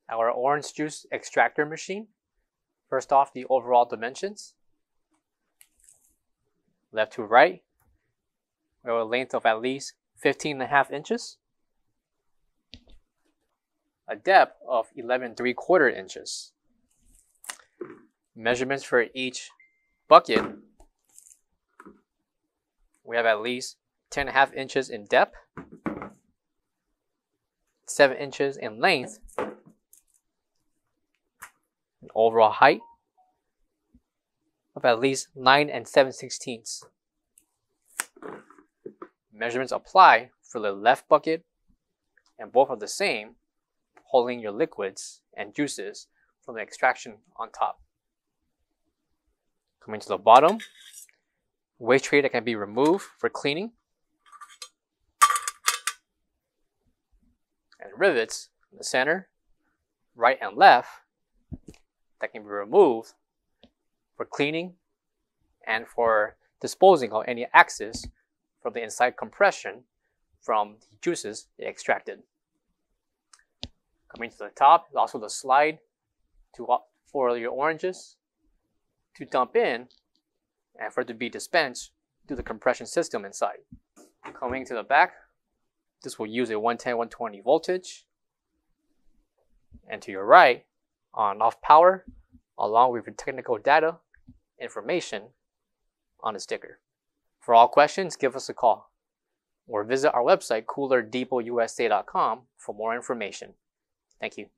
our orange juice extractor machine. First off, the overall dimensions. Left to right, we have a length of at least 15.5 inches. A depth of 11.75 inches. Measurements for each bucket. We have at least 10.5 inches in depth, 7 inches in length, an overall height of at least 9 7/16. Measurements apply for the left bucket, and both are the same, holding your liquids and juices from the extraction on top. Coming to the bottom, waste tray that can be removed for cleaning, and rivets in the center, right and left, that can be removed for cleaning and for disposing of any excess from the inside compression from the juices they extracted. Coming to the top is also the slide for your oranges to dump in and for it to be dispensed through the compression system inside. Coming to the back, this will use a 110/120 voltage. And to your right, on off power, along with your technical data information on the sticker. For all questions, give us a call or visit our website, coolerdepotUSA.com, for more information. Thank you.